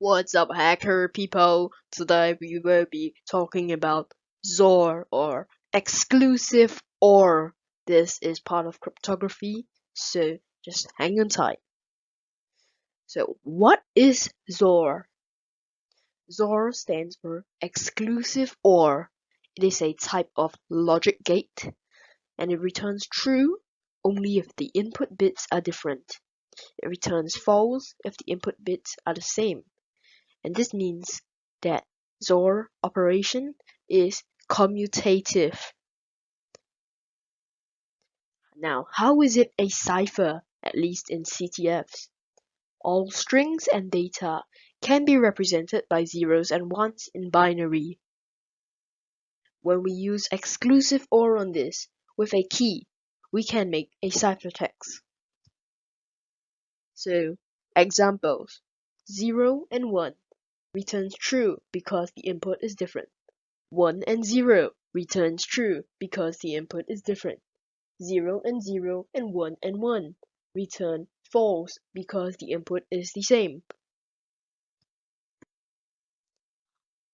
What's up, hacker people? Today we will be talking about XOR or exclusive OR. This is part of cryptography, so just hang on tight. So, what is XOR? XOR stands for exclusive OR. It is a type of logic gate, and it returns true only if the input bits are different. It returns false if the input bits are the same. And this means that XOR operation is commutative. Now, how is it a cipher, at least in CTFs? All strings and data can be represented by zeros and ones in binary. When we use exclusive OR on this with a key, we can make a ciphertext. So, examples: 0 and 1 returns true because the input is different. 1 and 0 returns true because the input is different. 0 and 0 and 1 and 1 return false because the input is the same.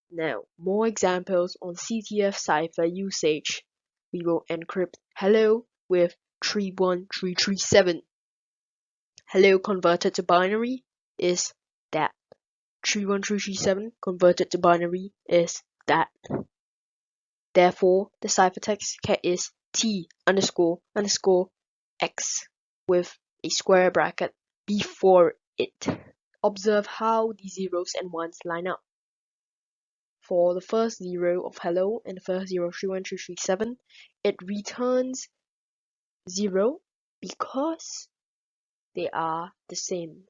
Now, more examples on CTF cipher usage. We will encrypt hello with 31337. Hello converted to binary is that. 31337 converted to binary is that. Therefore, the ciphertext is T__X with a square bracket before it. Observe how the zeros and ones line up. For the first zero of hello and the first zero 31337, it returns 0 because they are the same.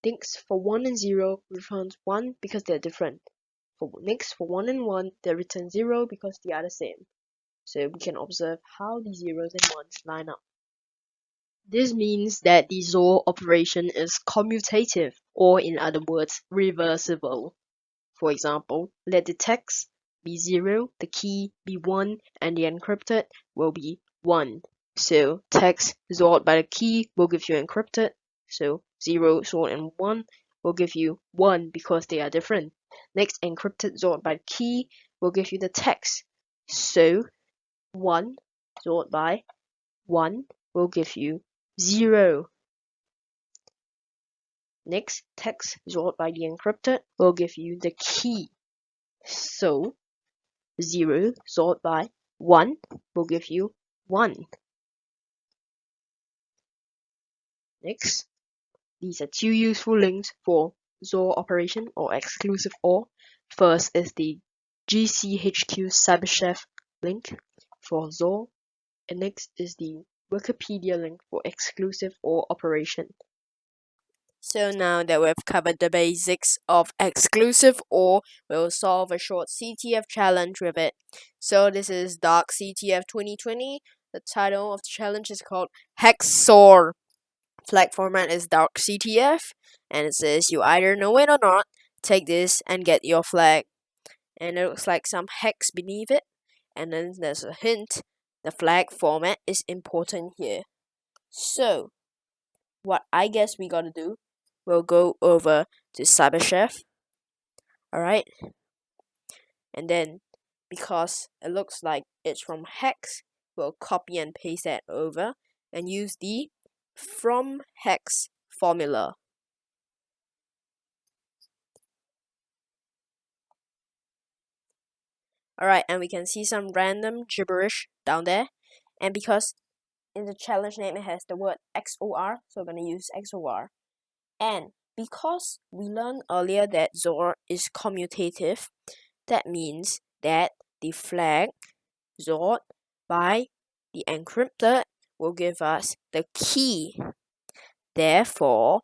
Next, for 1 and 0 returns 1 because they're different. Next, for 1 and 1, they return 0 because they are the same. So we can observe how the zeros and ones line up. This means that the XOR operation is commutative, or in other words, reversible. For example, let the text be 0, the key be 1, and the encrypted will be 1. So text XORed by the key will give you encrypted. So 0 XORed and 1 will give you 1 because they are different. Next, encrypted XORed by the key will give you the text. So 1 XORed by 1 will give you 0. Next, text XORed by the encrypted will give you the key. So 0 XORed by 1 will give you 1. Next, these are two useful links for XOR operation or exclusive OR. First is the GCHQ CyberChef link for XOR, and next is the Wikipedia link for exclusive OR operation. So now that we've covered the basics of exclusive OR, we'll solve a short CTF challenge with it. So this is Dark CTF 2020. The title of the challenge is called XOR. Flag format is Dark CTF, and it says you either know it or not, take this and get your flag. And it looks like some hex beneath it, and then there's a hint. The flag format is important here. So, what I guess we gotta do, we'll go over to CyberChef. Alright? And then, because it looks like it's from hex, we'll copy and paste that over and use the from hex formula. Alright, and we can see some random gibberish down there. And because in the challenge name it has the word XOR, so we're going to use XOR. And because we learned earlier that XOR is commutative, that means that the flag XORed by the encrypted will give us the key. Therefore,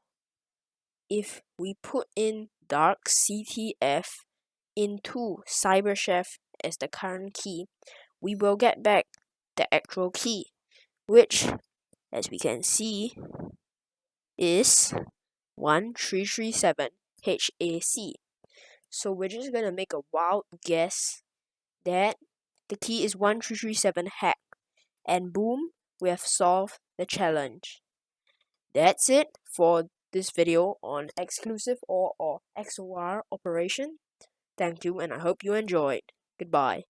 if we put in Dark CTF into CyberChef as the current key, we will get back the actual key, which, as we can see, is 1337 HAC. So we're just gonna make a wild guess that the key is 1337 hack, and boom, we have solved the challenge. That's it for this video on exclusive or XOR operation. Thank you, and I hope you enjoyed. Goodbye.